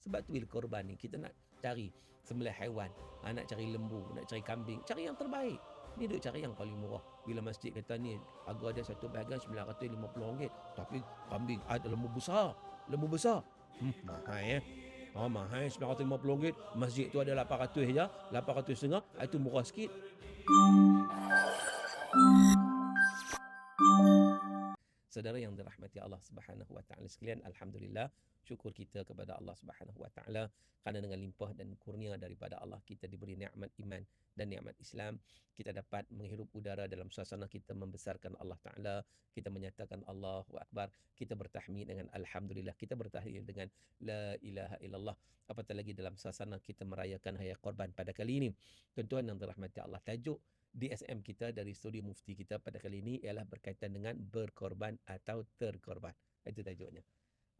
Sebab tu bila korban ni kita nak cari sembelih haiwan, nak cari lembu, nak cari kambing, cari yang terbaik. Ni duk cari yang paling murah. Bila masjid kata ni, harga dia satu bahagian RM950, tapi kambing ada lembu besar. Lembu besar. Mahal ya. Mahal RM950. Masjid tu ada 800 je, 800 setengah, itu murah sikit. Saudara yang dirahmati Allah Subhanahu wa taala sekalian, alhamdulillah, syukur kita kepada Allah Subhanahu wa taala kerana dengan limpah dan kurnia daripada Allah kita diberi nikmat iman dan nikmat Islam. Kita dapat menghirup udara dalam suasana kita membesarkan Allah taala, kita menyatakan Allahu akbar, kita bertahmid dengan alhamdulillah, kita bertahlil dengan la ilaha illallah. Apatah lagi dalam suasana kita merayakan hari Korban pada kali ini. Tuan-tuan yang dirahmati Allah, tajuk DSM kita dari studi mufti kita pada kali ini ialah berkaitan dengan berkorban atau terkorban. Itu tajuknya.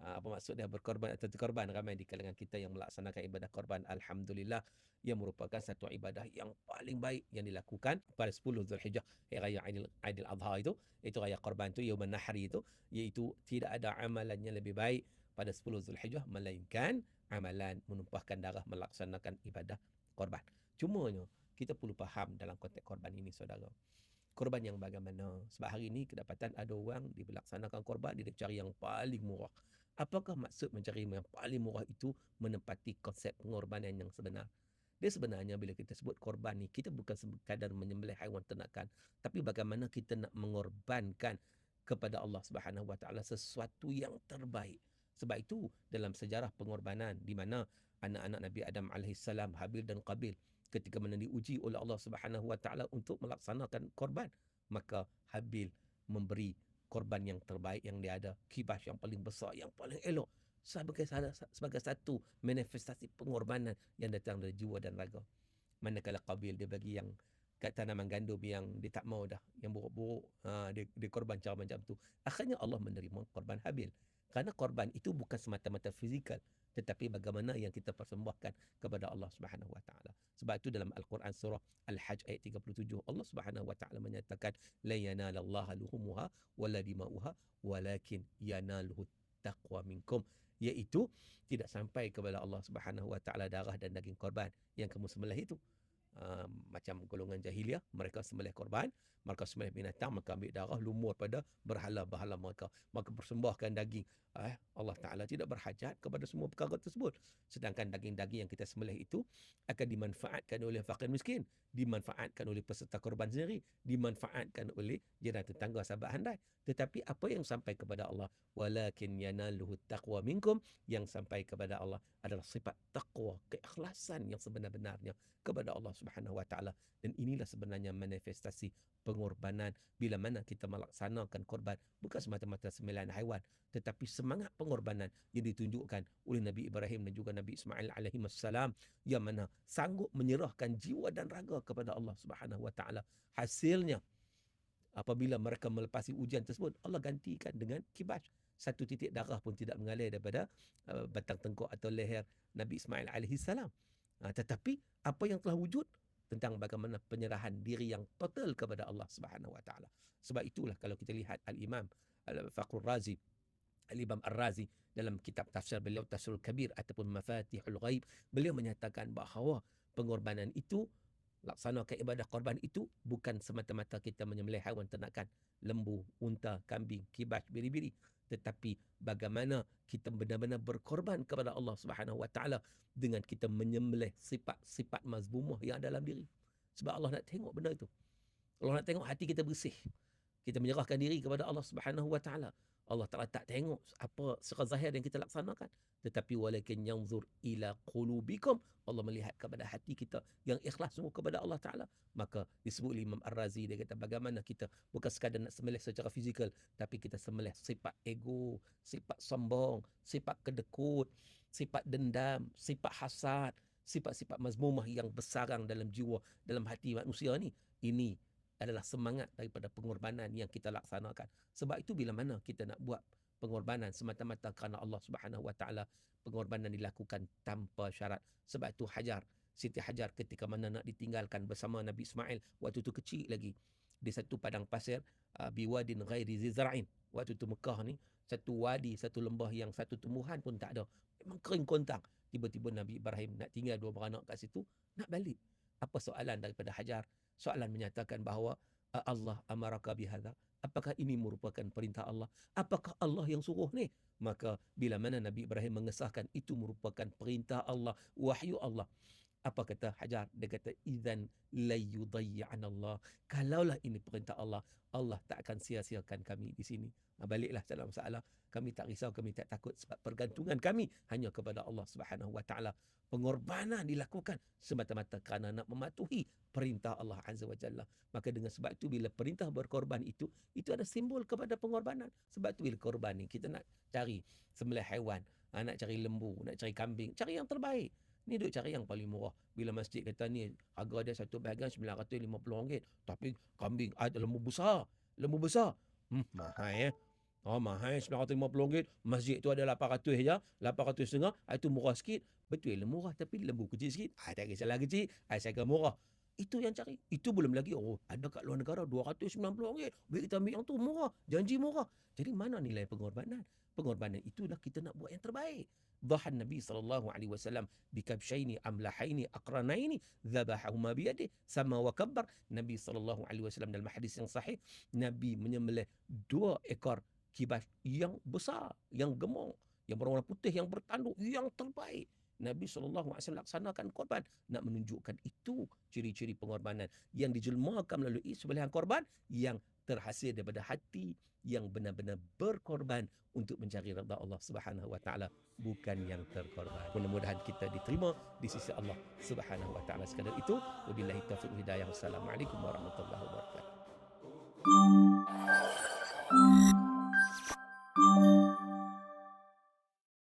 Apa maksudnya berkorban atau terkorban? Ramai di kalangan kita yang melaksanakan ibadah korban. Alhamdulillah, ia merupakan satu ibadah yang paling baik yang dilakukan pada 10 Zulhijjah, hari raya Aidil Adha itu. Itu raya korban itu, Yauman Nahri itu, iaitu tidak ada amalan yang lebih baik pada 10 Zulhijjah melainkan amalan menumpahkan darah melaksanakan ibadah korban. Cumanya kita perlu faham dalam konteks korban ini, saudara. Korban yang bagaimana? Sebab hari ini kedapatan ada orang dia melaksanakan korban, dia cari yang paling murah. Apakah maksud mencari yang paling murah itu menempati konsep pengorbanan yang sebenar? Dia sebenarnya bila kita sebut korban ni, kita bukan sekadar menyembelih haiwan ternakan, tapi bagaimana kita nak mengorbankan kepada Allah Subhanahu Wa Taala sesuatu yang terbaik. Sebab itu dalam sejarah pengorbanan di mana anak-anak Nabi Adam alaihissalam, Habil dan Qabil, ketika mana diuji oleh Allah Subhanahu Wa Taala untuk melaksanakan korban, maka Habil memberi korban yang terbaik yang dia ada, kibas yang paling besar, yang paling elok, sebagai satu manifestasi pengorbanan yang datang dari jiwa dan raga. Manakala Qabil dia bagi yang kat tanaman gandum yang dia tak mau dah, yang buruk-buruk, dia korban cara macam tu. Akhirnya Allah menerima korban Habil. Kerana korban itu bukan semata-mata fizikal, tetapi bagaimana yang kita persembahkan kepada Allah Subhanahu Wa Taala. Sebab itu dalam Al-Quran surah Al-Hajj ayat 37, Allah Subhanahu Wa Taala menyatakan la yanalallaha luhumuha wala dima'uha walakin yanaluhu taqwa minkum, iaitu tidak sampai kepada Allah Subhanahu Wa Taala darah dan daging korban yang kamu sembelih itu. Macam golongan jahiliah, mereka sembelih korban, mereka sembelih binatang, maka ambil darah lumur pada berhala-berhala mereka, maka persembahkan daging. Allah Ta'ala tidak berhajat kepada semua perkara tersebut. Sedangkan daging-daging yang kita sembelih itu akan dimanfaatkan oleh fakir miskin, dimanfaatkan oleh peserta korban sendiri, dimanfaatkan oleh jiran tetangga, sahabat handai. Tetapi apa yang sampai kepada Allah, walakin yanaluhu taqwa minkum, yang sampai kepada Allah adalah sifat taqwa, keikhlasan yang sebenar-benarnya kepada Allah Subhanahu Wa Taala. Dan inilah sebenarnya manifestasi pengorbanan bila mana kita melaksanakan korban, bukan semata-mata sembilan haiwan, tetapi semangat pengorbanan yang ditunjukkan oleh Nabi Ibrahim dan juga Nabi Ismail alaihi wassalam, yang mana sanggup menyerahkan jiwa dan raga kepada Allah Subhanahu Wa Taala. Hasilnya apabila mereka melepasi ujian tersebut, Allah gantikan dengan kibas. Satu titik darah pun tidak mengalir daripada batang tengkuk atau leher Nabi Ismail alaihi salam. Tetapi apa yang telah wujud tentang bagaimana penyerahan diri yang total kepada Allah Subhanahu Wa Taala. Sebab itulah kalau kita lihat Al-Imam Al-Faqrul Razi, Al-Imam Ar-Razi dalam kitab tafsir beliau Tafsirul Kabir ataupun Mafatihul Ghaib, beliau menyatakan bahawa pengorbanan itu, laksanakan ibadah korban itu bukan semata-mata kita menyembelih haiwan ternakan, lembu, unta, kambing, kibas, biri-biri, tetapi bagaimana kita benar-benar berkorban kepada Allah Subhanahu Wa Taala dengan kita menyembelih sifat-sifat mazmumah yang dalam diri. Sebab Allah nak tengok benda itu. Allah nak tengok hati kita bersih. Kita menyerahkan diri kepada Allah Subhanahu Wa Taala. Allah Ta'ala tak tengok apa secara zahir yang kita laksanakan, tetapi walakin yanzur ila qulubikum, Allah melihat kepada hati kita yang ikhlas sungguh kepada Allah Ta'ala. Maka disebut Imam Ar-Razi, dia kata bagaimana kita bukan sekadar nak sembelih secara fizikal, tapi kita sembelih sifat ego, sifat sombong, sifat kedekut, sifat dendam, sifat hasad, sifat-sifat mazmumah yang bersarang dalam jiwa, dalam hati manusia ni. Ini adalah semangat daripada pengorbanan yang kita laksanakan. Sebab itu bila mana kita nak buat pengorbanan semata-mata kerana Allah Subhanahu Wa Taala, pengorbanan dilakukan tanpa syarat. Sebab itu Siti Hajar ketika mana nak ditinggalkan bersama Nabi Ismail, waktu itu kecil lagi, di satu padang pasir, biwadin ghairi zizra'in. Waktu itu Mekah ni satu wadi, satu lembah yang satu tumbuhan pun tak ada. Memang kering kontang. tiba-tiba Nabi Ibrahim nak tinggal 2 beranak kat situ, nak balik. Apa soalan daripada Hajar? Soalan menyatakan bahawa Allah amaraka bihadza? Apakah ini merupakan perintah Allah? Apakah Allah yang suruh ni? Maka bila mana Nabi Ibrahim mengesahkan itu merupakan perintah Allah, wahyu Allah, apa kata Hajar? Dia kata, idzan la yudayyi'ana Allah. Kalaulah ini perintah Allah, Allah tak akan sia-siakan kami di sini. Baliklah dalam masalah. Kami tak risau, kami tak takut sebab pergantungan kami hanya kepada Allah Subhanahu Wa Taala. Pengorbanan dilakukan semata-mata kerana nak mematuhi perintah Allah Azza wa Jalla. Maka dengan sebab itu bila perintah berkorban itu ada simbol kepada pengorbanan. Sebab itu bila korban ni kita nak cari sembelih haiwan, nak cari lembu, nak cari kambing, cari yang terbaik. Ni duk cari yang paling murah. Bila masjid kata ni harga dia satu bahagian RM950, tapi kambing ada lembu besar. Mahal ya. Mahal RM950. Masjid tu ada 800 je, 800 setengah, itu murah sikit. Betul lah murah, tapi lembu kecil sikit. Tak kisahlah kecil, saya kata murah. Itu yang cari. Itu belum lagi, ada kat luar negara RM290. Baik kita ambil yang tu murah, janji murah. Jadi mana nilai pengorbanan? Pengorbanan itulah kita nak buat yang terbaik. Dhahan Nabi SAW bikabshaini amlahaini aqranaini dhabahahuma biyadih sama wa kabbar. Nabi SAW dalam hadis yang sahih, Nabi menyembelih 2 ekor kibas yang besar, yang gemuk, yang berwarna putih, yang bertanduk, yang terbaik. Nabi SAW laksanakan korban, nak menunjukkan itu ciri-ciri pengorbanan yang dijelmakan melalui sembelihan korban yang terhasil daripada hati yang benar-benar berkorban untuk mencari redha Allah Subhanahu Wa Taala, bukan yang terkorban. Mudah-mudahan kita diterima di sisi Allah Subhanahu Wa Taala. Sekadar itu, wabillahi taufiq wal hidayah. Wassalamualaikum warahmatullahi wabarakatuh.